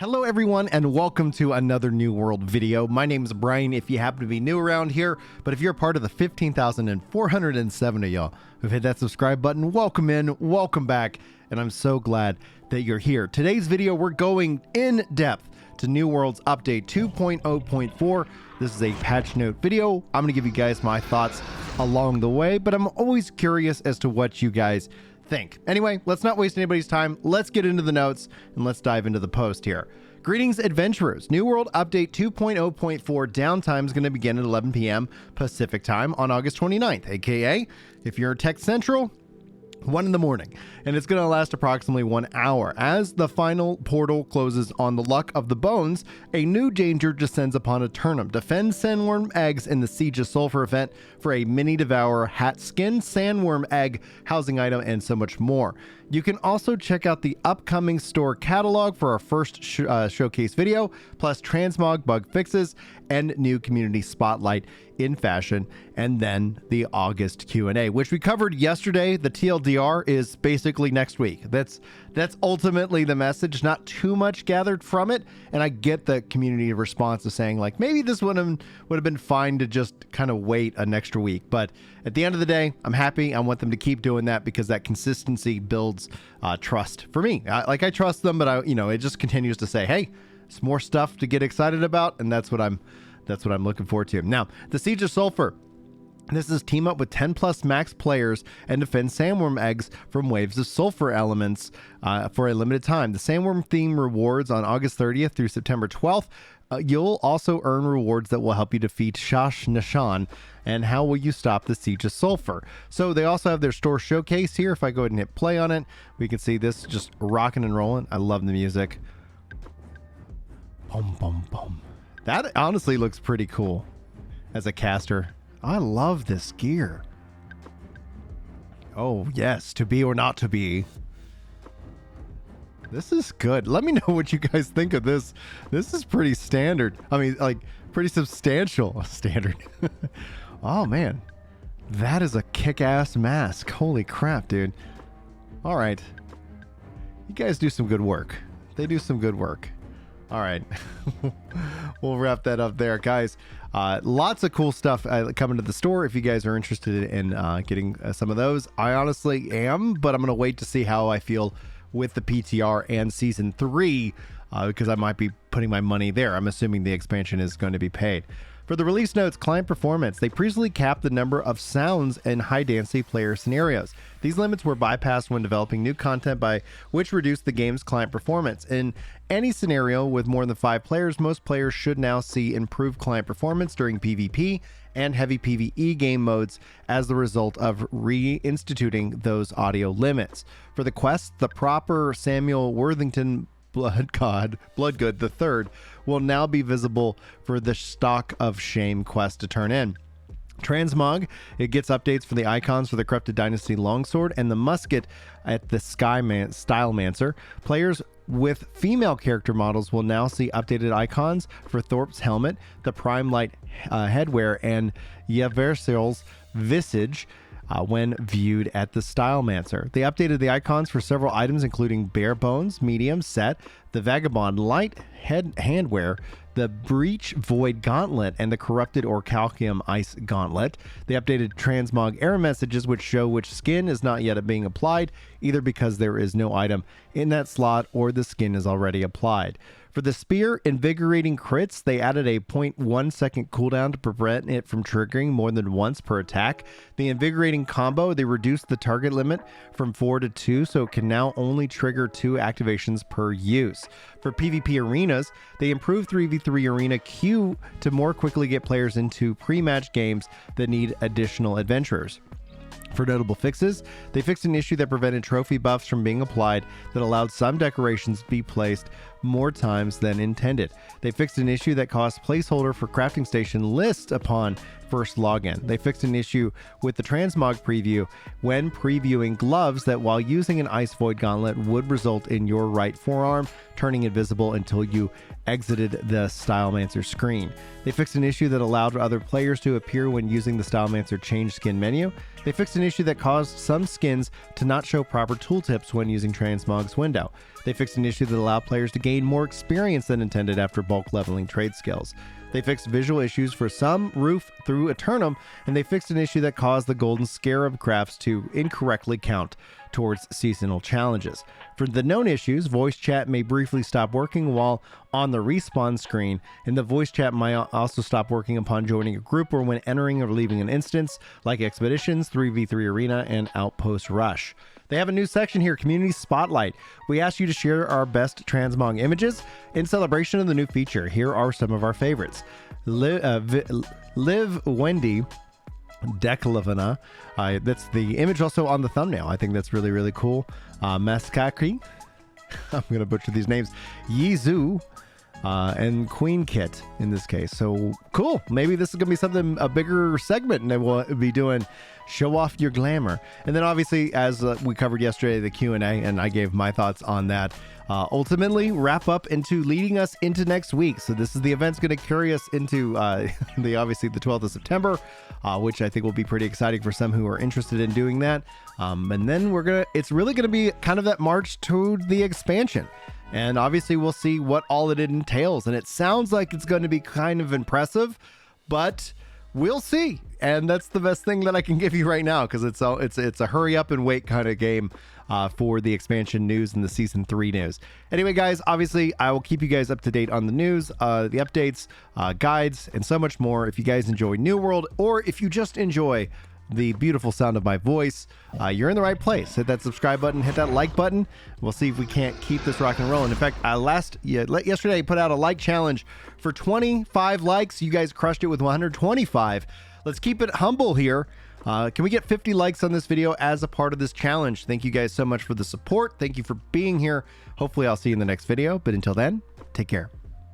Hello everyone and welcome to another New World video. My name is Brian if you happen to be new around here, but if you're part of the 15,407 of y'all who've hit that subscribe button, welcome in, welcome back, and I'm so glad that you're here. Today's video, we're going in depth to New World's update 2.0.4. This is a patch note video. I'm gonna give you guys my thoughts along the way, but I'm always curious as to what you guys think. Anyway, let's not waste anybody's time. Let's get into the notes and let's dive into the post here. Greetings, adventurers. New World Update 2.0.4 downtime is going to begin at 11 p.m. Pacific time on August 29th, aka if you're Tech Central, 1 in the morning, and it's going to last approximately 1 hour. As the final portal closes on the Luck of the Bones, a new danger descends upon Eternum. Defend sandworm eggs in the Siege of Sulfur event for a mini devourer hat skin, sandworm egg housing item, and so much more. You can also check out the upcoming store catalog for our first showcase video, plus transmog bug fixes and new community spotlight in fashion, and then the August Q&A, which we covered yesterday. The TLDR is basically next week. That's ultimately the message. Not too much gathered from it, and I get the community response of saying like maybe this would have been fine to just kind of wait an extra week, but at the end of the day, I'm happy. I want them to keep doing that because that consistency builds trust for me. I trust them, but it just continues to say, hey, it's more stuff to get excited about, and that's what I'm looking forward to. Now, the Siege of Sulfur. This is team up with 10 plus max players and defend sandworm eggs from waves of sulfur elements for a limited time. The sandworm theme rewards on August 30th through September 12th. You'll also earn rewards that will help you defeat Shash Nishan. And how will you stop the Siege of Sulfur? So they also have their store showcase here. If I go ahead and hit play on it, we can see this just rocking and rolling. I love the music. Boom, boom, boom. That honestly looks pretty cool as a caster. I love this gear. Oh, yes. To be or not to be. This is good. Let me know what you guys think of this. This is pretty standard. I mean, like, pretty substantial standard. Oh, man. That is a kick-ass mask. Holy crap, dude. All right. You guys do some good work. They do some good work. All right. We'll wrap that up there, guys. Lots of cool stuff coming to the store if you guys are interested in getting some of those. I honestly am, but I'm going to wait to see how I feel with the PTR and Season 3 because I might be putting my money there. I'm assuming the expansion is going to be paid. For the release notes, client performance, they previously capped the number of sounds in high-density player scenarios. These limits were bypassed when developing new content, by which reduced the game's client performance. In any scenario with more than 5 players, most players should now see improved client performance during PvP and heavy PvE game modes as the result of reinstituting those audio limits. For the quest, the proper Samuel Worthington Bloodgood III will now be visible for the Stock of Shame quest to turn in. Transmog, it gets updates for the icons for the Corrupted Dynasty Longsword and the musket at the Stylemancer. Players with female character models will now see updated icons for Thorpe's helmet, the Prime Light headwear, and Yaversil's visage when viewed at the Stylemancer. They updated the icons for several items, including Bare Bones, Medium, Set, the Vagabond Light handwear, the Breach Void Gauntlet, and the Corrupted Orichalcum Ice Gauntlet. They updated Transmog error messages, which show which skin is not yet being applied, either because there is no item in that slot or the skin is already applied. For the Spear Invigorating Crits, they added a 0.1 second cooldown to prevent it from triggering more than once per attack. The Invigorating Combo, they reduced the target limit from 4 to 2, so it can now only trigger 2 activations per use. For PvP arenas, they improved 3v3 arena queue to more quickly get players into pre-match games that need additional adventurers. For notable fixes, they fixed an issue that prevented trophy buffs from being applied that allowed some decorations to be placed more times than intended. They fixed an issue that caused placeholder for crafting station list upon first login. They fixed an issue with the transmog preview when previewing gloves that, while using an Ice Void Gauntlet, would result in your right forearm turning invisible until you exited the Stylemancer screen. They fixed an issue that allowed other players to appear when using the Stylemancer change skin menu. They fixed an issue that caused some skins to not show proper tooltips when using Transmog's window. They fixed an issue that allowed players to gain gain more experience than intended after bulk leveling trade skills. They fixed visual issues for some roof through Eternum, and they fixed an issue that caused the Golden Scarab crafts to incorrectly count towards seasonal challenges. For the known issues, voice chat may briefly stop working while on the respawn screen, and the voice chat might also stop working upon joining a group or when entering or leaving an instance, like Expeditions, 3v3 Arena, and Outpost Rush. They have a new section here, Community Spotlight. We asked you to share our best transmog images in celebration of the new feature. Here are some of our favorites. Liv Wendy Declavana. That's the image also on the thumbnail. I think that's really, really cool. Maskaki. I'm going to butcher these names. Yizu. And Queen Kit in this case. So cool. Maybe this is going to be something, a bigger segment, and we'll be doing show off your glamour. And then obviously, as we covered yesterday, the Q&A, and I gave my thoughts on that. Ultimately wrap up into leading us into next week. So this is the event's going to carry us into obviously the 12th of September, which I think will be pretty exciting for some who are interested in doing that. And then it's really going to be kind of that march to the expansion. And obviously we'll see what all it entails. And it sounds like it's going to be kind of impressive, but we'll see. And that's the best thing that I can give you right now, because it's a hurry up and wait kind of game for the expansion news and the season 3 news. Anyway, guys, obviously I will keep you guys up to date on the news, the updates, guides, and so much more. If you guys enjoy New World, or if you just enjoy the beautiful sound of my voice, you're in the right place. Hit that subscribe button, hit that like button. We'll see if we can't keep this rock and rolling. In fact, yesterday I put out a like challenge for 25 likes. You guys crushed it with 125. Let's keep it humble here. Can we get 50 likes on this video as a part of this challenge? Thank you guys so much for the support. Thank you for being here. Hopefully I'll see you in the next video, but until then, take care.